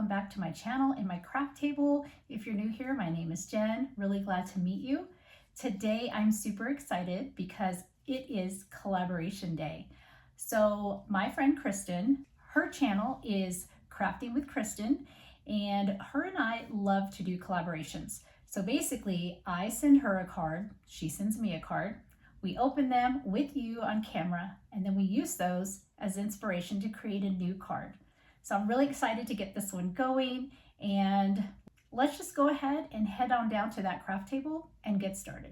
welcome back to my channel and my craft table. If you're new here, my name is Jen. Really glad to meet you. Today I'm super excited because it is collaboration day. So my friend Kristin, her channel is Crafting with Kristin, and her and I love to do collaborations. So basically I send her a card, she sends me a card. We open them with you on camera, and then we use those as inspiration to create a new card. So I'm really excited to get this one going, and let's just go ahead and head on down to that craft table and get started.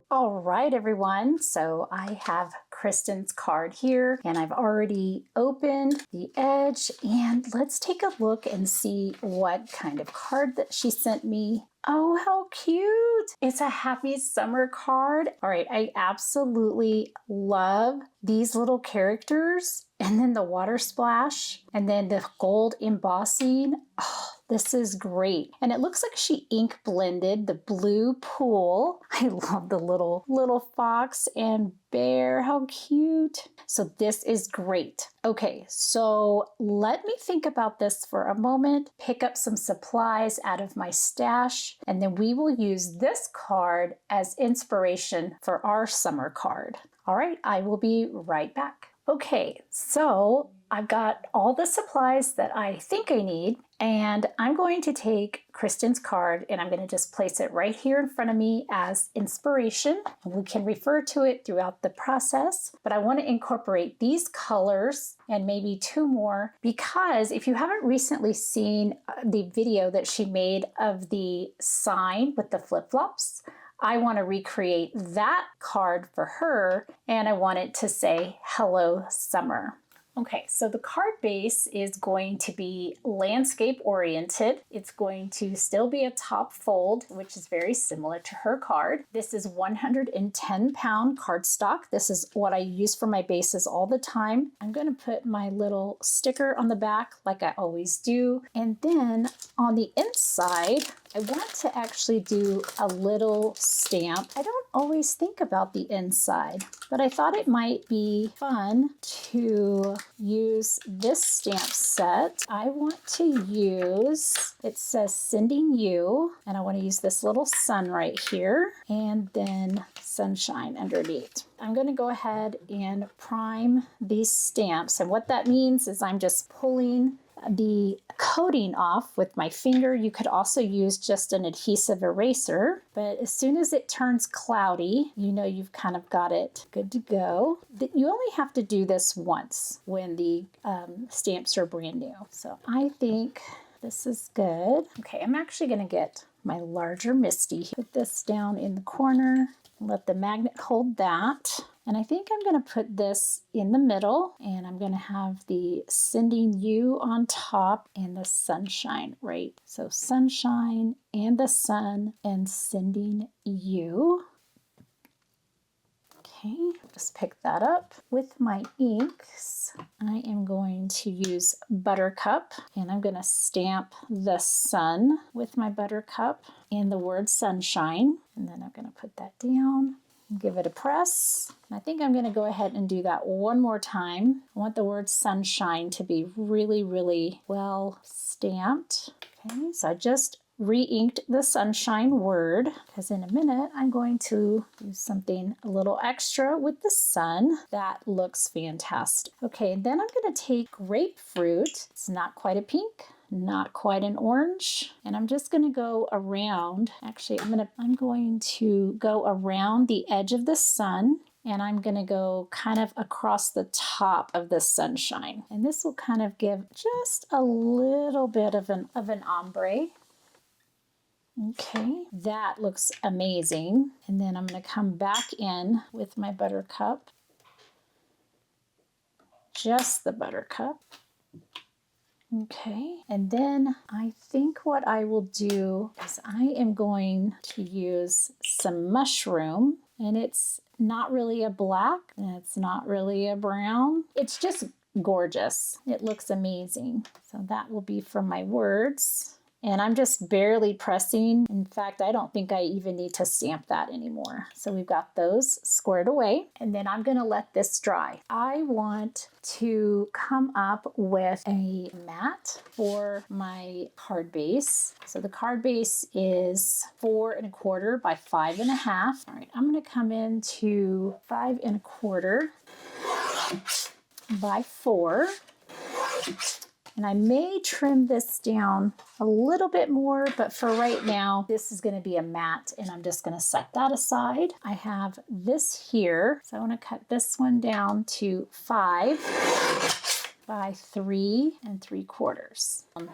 All right, everyone. So I have Kristin's card here, and I've already opened the edge, and let's take a look and see what kind of card that she sent me. Oh, how cute. It's a happy summer card. All right, I absolutely love these little characters, and then the water splash, and then the gold embossing. Oh, this is great. And it looks like she ink blended the blue pool. I love the little fox and bear. How cute. So this is great. Okay, so let me think about this for a moment, pick up some supplies out of my stash, and then we will use this card as inspiration for our summer card. All right, I will be right back. Okay, so I've got all the supplies that I think I need, and I'm going to take Kristin's card and I'm going to just place it right here in front of me as inspiration. We can refer to it throughout the process, but I want to incorporate these colors and maybe two more, because if you haven't recently seen the video that she made of the sign with the flip-flops, I want to recreate that card for her, and I want it to say, "Hello, Summer." Okay, so the card base is going to be landscape oriented. It's going to still be a top fold, which is very similar to her card. This is 110-pound cardstock. This is what I use for my bases all the time. I'm going to put my little sticker on the back like I always do. And then on the inside, I want to actually do a little stamp. I don't always think about the inside, but I thought it might be fun to use this stamp set. I want to use, it says sending you, and I want to use this little sun right here, and then sunshine underneath. I'm going to go ahead and prime these stamps, and what that means is I'm just pulling the coating off with my finger. You could also use just an adhesive eraser, but as soon as it turns cloudy, you know you've kind of got it good to go. You only have to do this once when the stamps are brand new. So I think this is good. Okay, I'm actually going to get my larger Misty. Put this down in the corner, let the magnet hold that. And I think I'm going to put this in the middle, and I'm going to have the sending you on top and the sunshine, right? So sunshine and the sun and sending you. Okay, just pick that up. With my inks, I am going to use Buttercup, and I'm going to stamp the sun with my Buttercup and the word sunshine. And then I'm going to put that down. Give it a press. I think I'm going to go ahead and do that one more time. I want the word sunshine to be really, really well stamped. Okay, so I just re-inked the sunshine word, because in a minute I'm going to do something a little extra with the sun. That looks fantastic. Okay, and then I'm going to take grapefruit. It's not quite a pink, not quite an orange, and I'm just going to go around. Actually, I'm going to go around the edge of the sun, and I'm going to go kind of across the top of the sunshine, and this will kind of give just a little bit of an ombre. Okay, that looks amazing. And then I'm going to come back in with my Buttercup, just the Buttercup. Okay, and then I think what I will do is I am going to use some mushroom, and it's not really a black, and it's not really a brown. It's just gorgeous. It looks amazing. So that will be for my words. And I'm just barely pressing. In fact, I don't think I even need to stamp that anymore. So we've got those squared away, and then I'm gonna let this dry. I want to come up with a mat for my card base. So the card base is 4 1/4 by 5 1/2. All right, I'm gonna come into 5 1/4 by 4. And I may trim this down a little bit more, but for right now, this is going to be a mat, and I'm just going to set that aside. I have this here, so I want to cut this one down to 5 by 3 3/4. I'm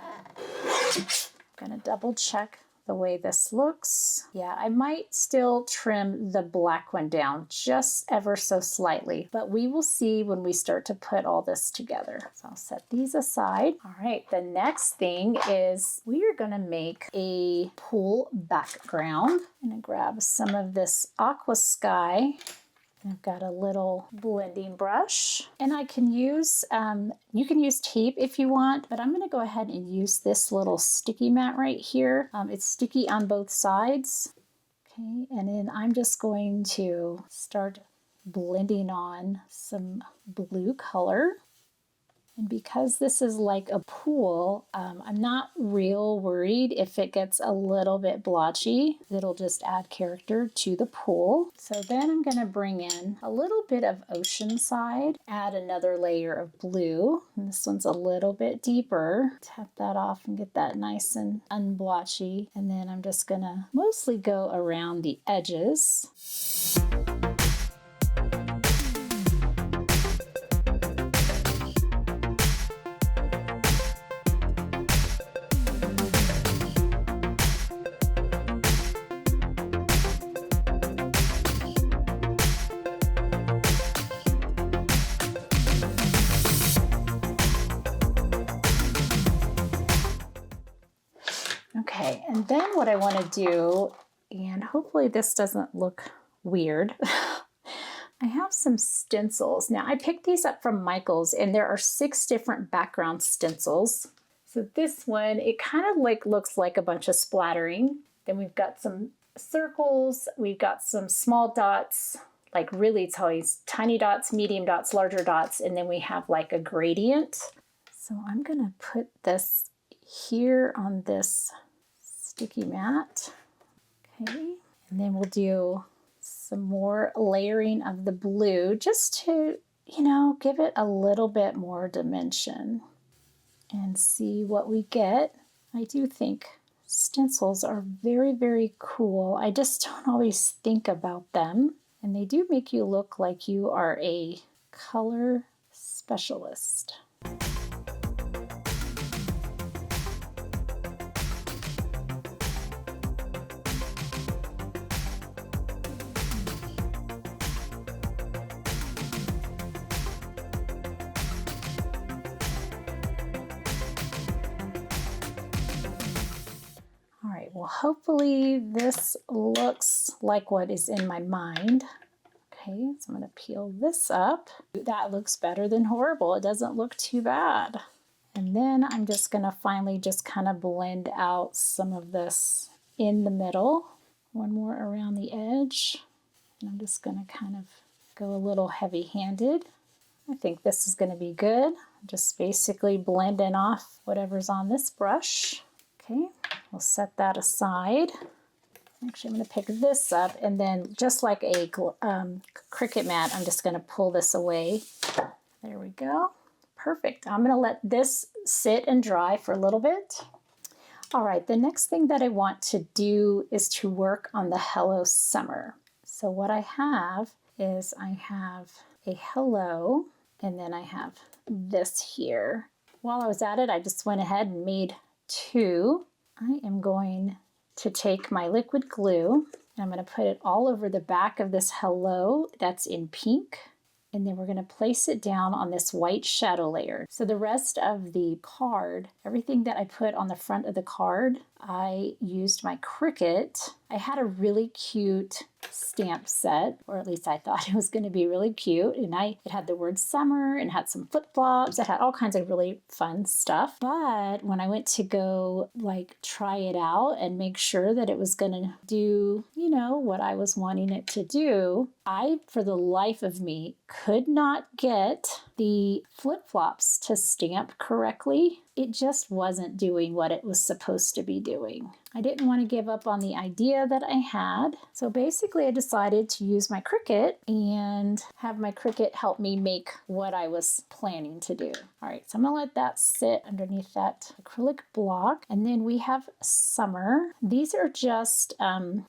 going to double check the way this looks. Yeah, I might still trim the black one down just ever so slightly, but we will see when we start to put all this together. So I'll set these aside. All right, the next thing is we are gonna make a pool background. I'm gonna grab some of this aqua sky. I've got a little blending brush, and I can use, you can use tape if you want, but I'm going to go ahead and use this little sticky mat right here. It's sticky on both sides. Okay, and then I'm just going to start blending on some blue color. And because this is like a pool, I'm not real worried if it gets a little bit blotchy. It'll just add character to the pool. So then I'm gonna bring in a little bit of Oceanside, add another layer of blue. And this one's a little bit deeper. Tap that off and get that nice and unblotchy. And then I'm just gonna mostly go around the edges. Okay, and then what I want to do, and hopefully this doesn't look weird, I have some stencils. Now I picked these up from Michael's, and there are 6 different background stencils. So this one, it kind of like looks like a bunch of splattering. Then we've got some circles, we've got some small dots, like really tiny dots, medium dots, larger dots, and then we have like a gradient. So I'm gonna put this here on this sticky mat. Okay, and then we'll do some more layering of the blue just to, you know, give it a little bit more dimension and see what we get. I do think stencils are very, very cool. I just don't always think about them, and they do make you look like you are a color specialist. Well, hopefully this looks like what is in my mind. Okay, so I'm going to peel this up. That looks better than horrible. It doesn't look too bad. And then I'm just going to finally just kind of blend out some of this in the middle. One more around the edge. And I'm just going to kind of go a little heavy-handed. I think this is going to be good. Just basically blending off whatever's on this brush. Okay, we'll set that aside. Actually, I'm going to pick this up, and then just like a Cricut mat, I'm just going to pull this away. There we go. Perfect. I'm going to let this sit and dry for a little bit. All right, the next thing that I want to do is to work on the Hello Summer. So what I have is I have a hello, and then I have this here. While I was at it, I just went ahead and made 2. I am going to take my liquid glue, and I'm going to put it all over the back of this hello that's in pink, and then we're going to place it down on this white shadow layer. So the rest of the card, everything that I put on the front of the card, I used my Cricut. I had a really cute stamp set, or at least I thought it was going to be really cute. And it had the word summer and had some flip-flops. It had all kinds of really fun stuff. But when I went to go like try it out and make sure that it was going to do, you know, what I was wanting it to do, I, for the life of me, could not get the flip-flops to stamp correctly. It just wasn't doing what it was supposed to be doing. I didn't want to give up on the idea that I had. So basically I decided to use my Cricut and have my Cricut help me make what I was planning to do. All right, so I'm gonna let that sit underneath that acrylic block. And then we have summer. These are just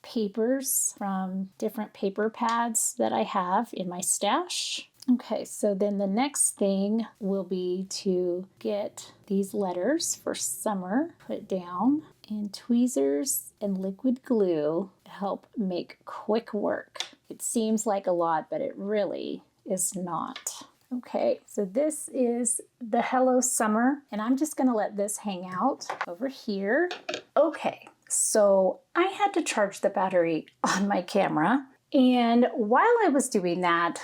papers from different paper pads that I have in my stash. Okay, so then the next thing will be to get these letters for summer put down, and tweezers and liquid glue to help make quick work. It seems like a lot, but it really is not. Okay, so this is the Hello Summer, and I'm just gonna let this hang out over here. Okay, so I had to charge the battery on my camera, and while I was doing that,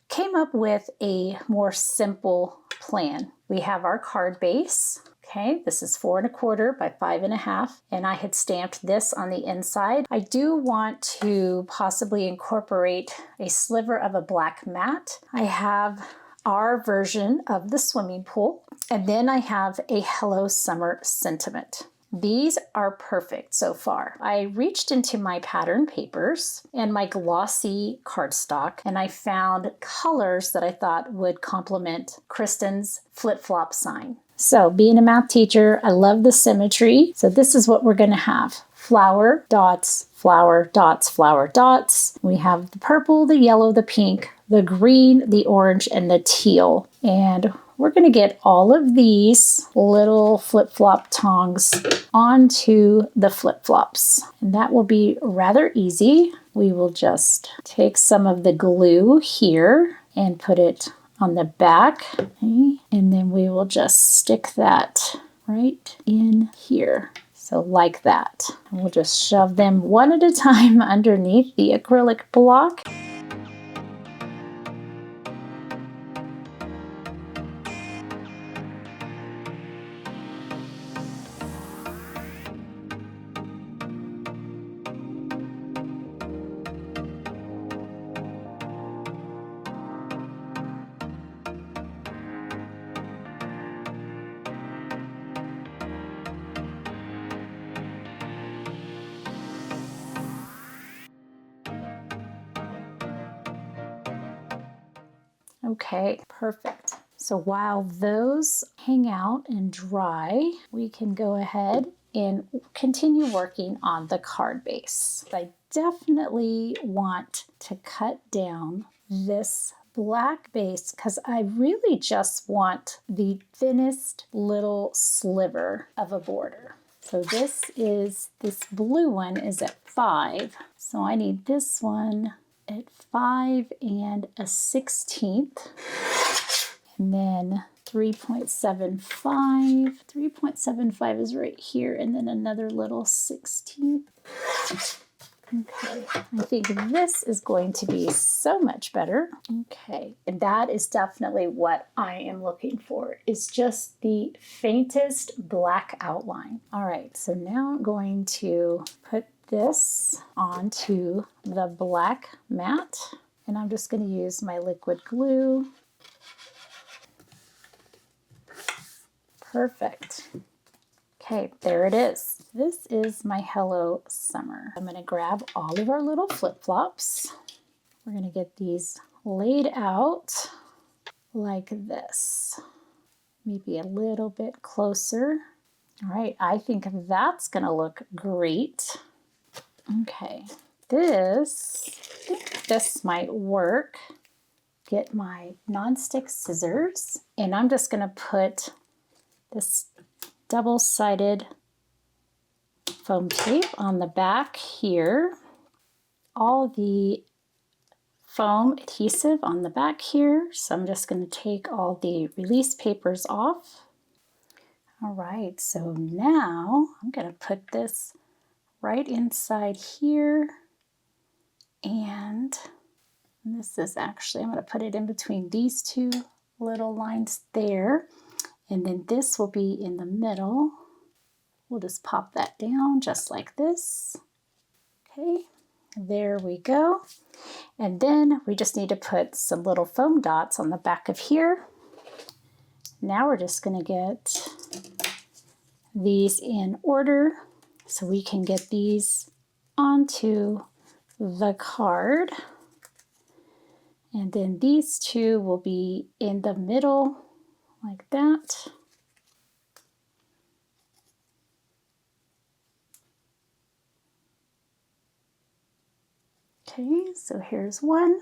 came up with a more simple plan. We have our card base. Okay, this is 4 1/4 by 5 1/2, and I had stamped this on the inside. I do want to possibly incorporate a sliver of a black mat. I have our version of the swimming pool, and then I have a Hello Summer sentiment. These are perfect so far. I reached into my pattern papers and my glossy cardstock, and I found colors that I thought would complement Kristin's flip-flop sign. So being a math teacher, I love the symmetry. So this is what we're gonna have. Flower, dots, flower, dots, flower, dots. We have the purple, the yellow, the pink, the green, the orange, and the teal. And we're going to get all of these little flip-flop tongs onto the flip-flops. And that will be rather easy. We will just take some of the glue here and put it on the back. Okay? And then we will just stick that right in here. So like that. And we'll just shove them one at a time underneath the acrylic block. Okay, perfect. So while those hang out and dry, we can go ahead and continue working on the card base. I definitely want to cut down this black base because I really just want the thinnest little sliver of a border. So this blue one is at 5. So I need this one at 5 1/16, and then 3.75. 3.75 is right here, and then another little 16th. Okay, I think this is going to be so much better. Okay, and that is definitely what I am looking for, is just the faintest black outline. All right, so now I'm going to put this onto the black mat, and I'm just going to use my liquid glue. Perfect. Okay, there it is. This is my Hello Summer. I'm going to grab all of our little flip-flops. We're going to get these laid out like this. Maybe a little bit closer. All right, I think that's going to look great. Okay, I think this might work. Get my nonstick scissors, and I'm just going to put this double-sided foam tape on the back here. All the foam adhesive on the back here. So I'm just going to take all the release papers off. All right, so now I'm going to put this right inside here, and this is actually, I'm going to put it in between these two little lines there, and then this will be in the middle. We'll just pop that down just like this. Okay, there we go. And then we just need to put some little foam dots on the back of here. Now we're just going to get these in order so we can get these onto the card. And then these two will be in the middle like that. Okay, so here's one.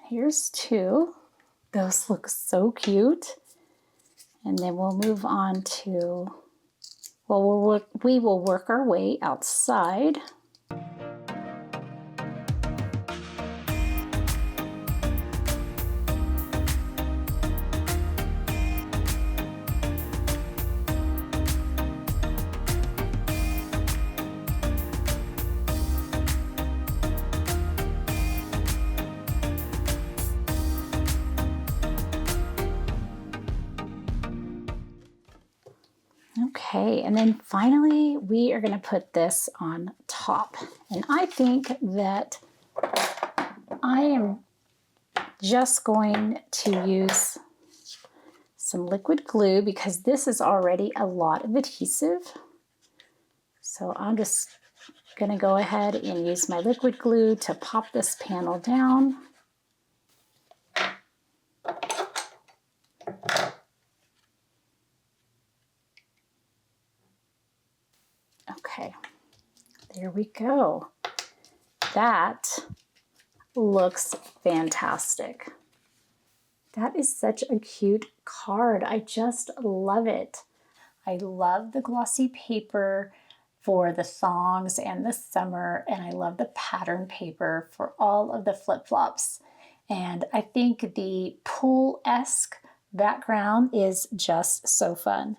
Here's two. Those look so cute. And then we'll move on to, well, we will work our way outside. Okay, and then finally we are going to put this on top. And I think that I am just going to use some liquid glue because this is already a lot of adhesive. So I'm just going to go ahead and use my liquid glue to pop this panel down. Okay, there we go. That looks fantastic. That is such a cute card. I just love it. I love the glossy paper for the thongs and the summer, and I love the pattern paper for all of the flip-flops. And I think the pool-esque background is just so fun.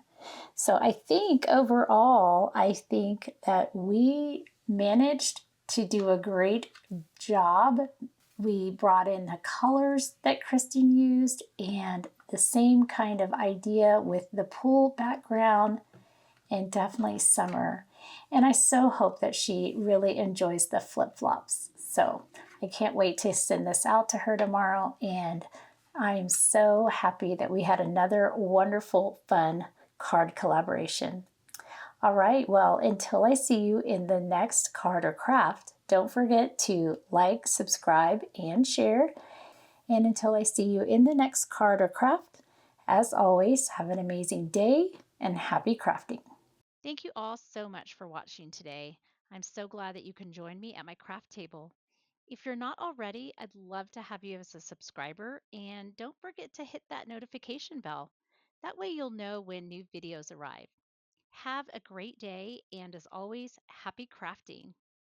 So I think overall, I think that we managed to do a great job. We brought in the colors that Kristin used and the same kind of idea with the pool background and definitely summer. And I so hope that she really enjoys the flip-flops. So I can't wait to send this out to her tomorrow, and I am so happy that we had another wonderful, fun card collaboration. All right, well, until I see you in the next card or craft, don't forget to like, subscribe, and share. And until I see you in the next card or craft, as always, have an amazing day and happy crafting. Thank you all so much for watching today. I'm so glad that you can join me at my craft table. If you're not already, I'd love to have you as a subscriber, and don't forget to hit that notification bell. That way you'll know when new videos arrive. Have a great day, and as always, happy crafting.